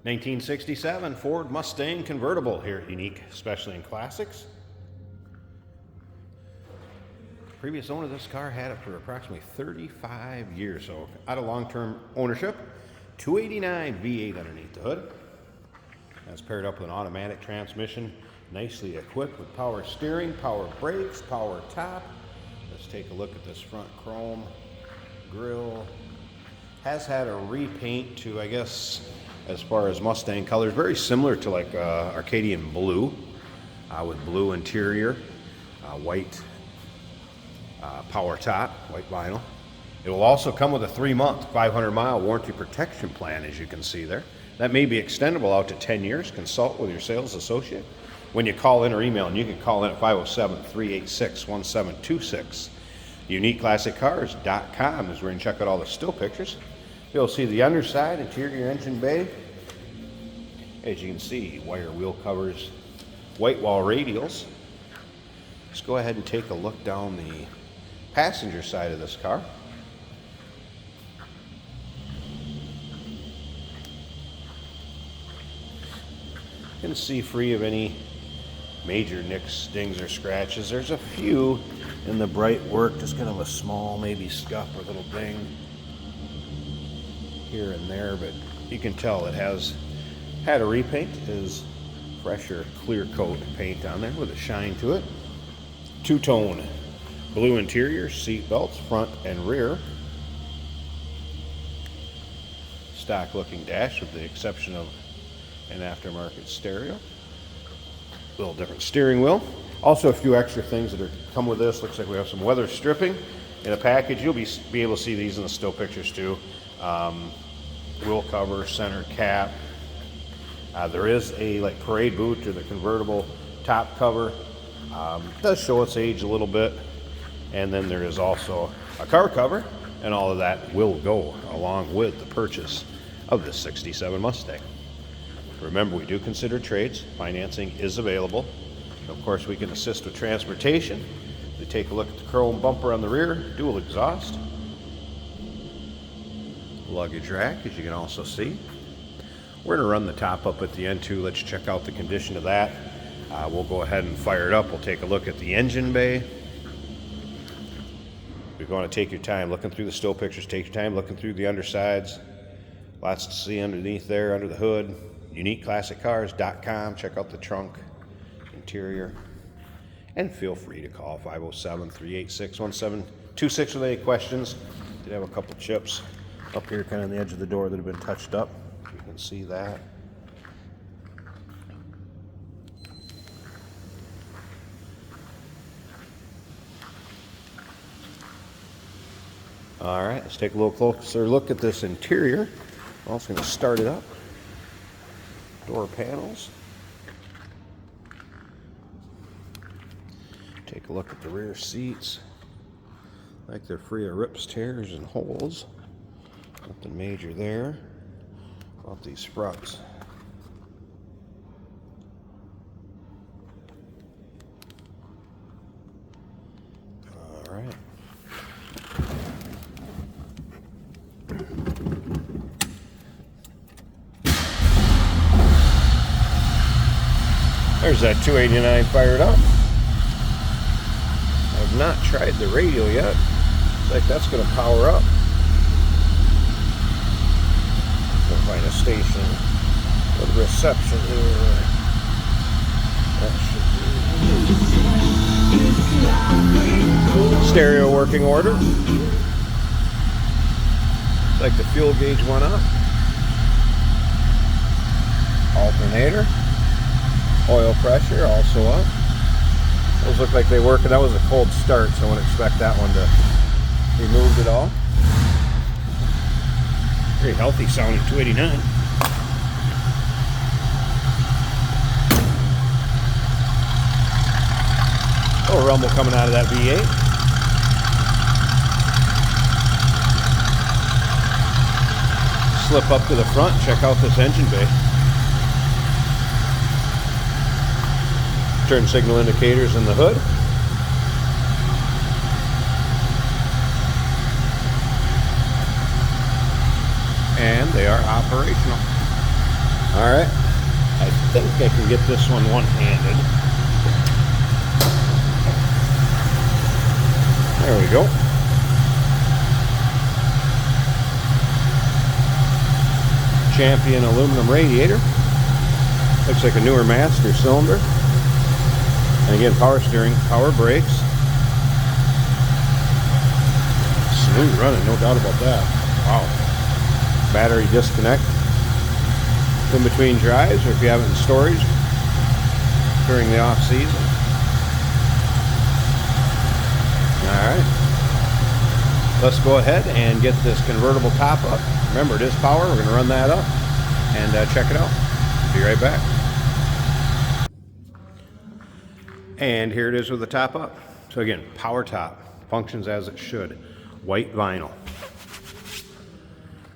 1967 Ford Mustang convertible here at Unique, especially in classics. Previous owner of this car had it for approximately 35 years, so out of long-term ownership. 289 V8 underneath the hood. That's paired up with an automatic transmission, nicely equipped with power steering, power brakes, power top. Let's take a look at this front chrome grille. Has had a repaint to, I guess, as far as Mustang colors, very similar to like Arcadian blue, with blue interior, white power top, white vinyl. It will also come with a 3-month, 500-mile warranty protection plan, as you can see there. That may be extendable out to 10 years. Consult with your sales associate when you call in or email, and you can call in at 507-386-1726. UniqueClassicCars.com is where you can check out all the still pictures. You'll see the underside, interior engine bay. As you can see, wire wheel covers, white wall radials. Let's go ahead and take a look down the passenger side of this car. You can see free of any major nicks, dings, or scratches. There's a few in the bright work, just kind of a small maybe scuff or little ding here and there, but you can tell it has had a repaint. It is fresher clear coat paint on there with a shine to it. Two-tone blue interior, seat belts front and rear. Stock looking dash with the exception of an aftermarket stereo. A little different steering wheel. Also a few extra things that come with this. Looks like we have some weather stripping in a package. You'll be able to see these in the still pictures too. Wheel cover, center cap. There is a like parade boot to the convertible top cover. It does show its age a little bit. And then there is also a car cover, and all of that will go along with the purchase of this 67 Mustang. Remember, we do consider trades. Financing is available. Of course, we can assist with transportation. We take a look at the chrome bumper on the rear, dual exhaust. Luggage rack, as you can also see. We're going to run the top up at the end too. Let's check out the condition of that. We'll go ahead and fire it up. We'll take a look at the engine bay. You're going to take your time looking through the still pictures. Take your time looking through the undersides. Lots to see underneath there, under the hood. UniqueClassicCars.com. Check out the trunk, interior, and feel free to call 507-386-1726 with any questions. Did have a couple chips up here kind of on the edge of the door that have been touched up. You can see that. All right, let's take a little closer look at this interior. I'm also going to start it up. Door panels. Take a look at the rear seats. Like they're free of rips, tears, and holes. Nothing major there. About these struts. All right. There's that 289 fired up. I've not tried the radio yet. Looks like that's going to power up. We'll find a station with reception here. That should be stereo working order. Looks like the fuel gauge went up. Alternator. Oil pressure also up. Those look like they work, and that was a cold start, so I wouldn't expect that one to be moved at all. Very healthy sounding 289. A little rumble coming out of that V8. Slip up to the front, check out this engine bay. Turn signal indicators in the hood. And they are operational. All right, I think I can get this one one-handed. There we go. Champion aluminum radiator. Looks like a newer master cylinder. And again, power steering, power brakes. Smooth running, no doubt about that. Wow. Battery disconnect in between drives, or if you have it in storage during the off season. Alright, let's go ahead and get this convertible top up. Remember, it is power. We're going to run that up and check it out. Be right back. And here it is with the top up. So again, power top, functions as it should. White vinyl.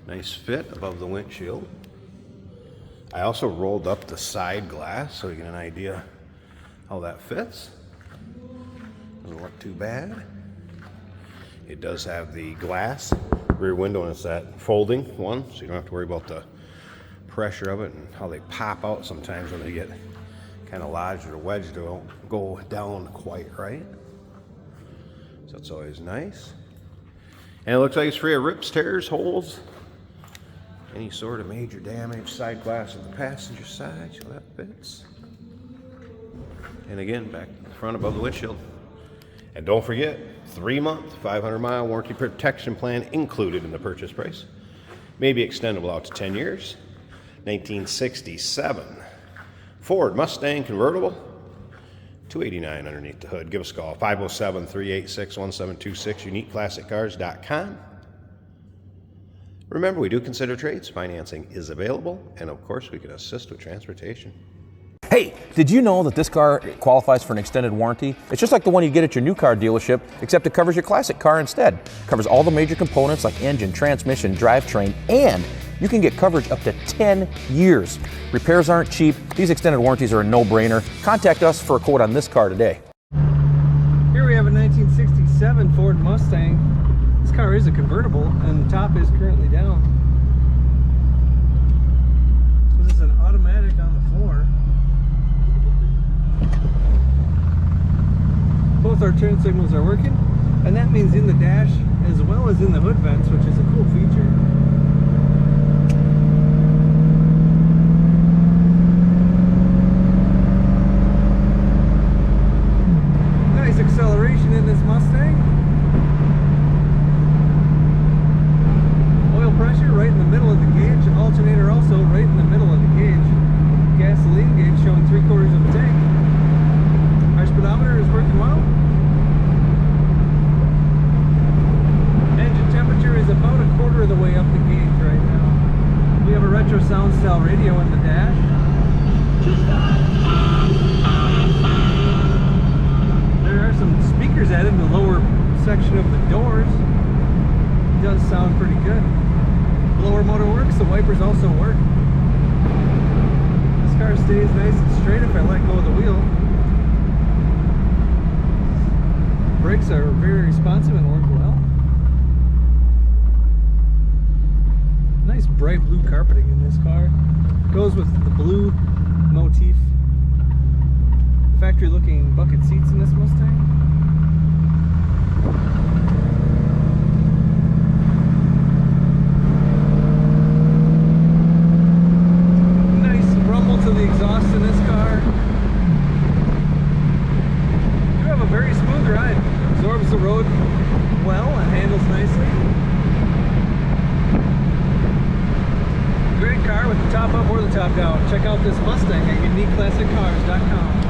Nice fit above the windshield. I also rolled up the side glass so you get an idea how that fits. Doesn't look too bad. It does have the glass rear window, and it's that folding one, so you don't have to worry about the pressure of it and how they pop out sometimes when they get kind of lodged or wedged. They don't go down quite right. So it's always nice. And it looks like it's free of rips, tears, holes, any sort of major damage. Side glass on the passenger side, so that fits. And again, back in front above the windshield. And don't forget, 3-month, 500-mile warranty protection plan included in the purchase price. May be extendable out to 10 years. 1967 Ford Mustang convertible. $289 underneath the hood. Give us a call, 507-386-1726, uniqueclassiccars.com. Remember, we do consider trades. Financing is available, and of course, we can assist with transportation. Hey, did you know that this car qualifies for an extended warranty? It's just like the one you get at your new car dealership, except it covers your classic car instead. It covers all the major components like engine, transmission, drivetrain, and you can get coverage up to 10 years. Repairs aren't cheap. These extended warranties are a no-brainer. Contact us for a quote on this car today. Here we have a 1967 Ford Mustang. This car is a convertible, and the top is currently down. This is an automatic on the floor. Both our turn signals are working, and that means in the dash as well as in the hood vents, which is a cool feature. Nice acceleration in this Mustang. Oil pressure right in the middle of the gauge, alternator also right in the middle of the gauge. Gasoline gauge showing 3/4 of a tank. Our speedometer is working well. Engine temperature is about 1/4 of the way up the gauge right now. We have a retro sound style radio in the dash. There are some speakers added in the lower section of the doors. It does sound pretty good. Blower motor works, the wipers also work. This car stays nice and straight if I let go of the wheel. Brakes are very responsive and work well. Nice bright blue carpeting in this car. Goes with the blue motif. Factory looking bucket seats in this Mustang. Nice rumble to the exhaust in this car. You have a very smooth ride. Absorbs the road well and handles nicely. Great car with the top up or the top down. Check out this Mustang at uniqueclassiccars.com.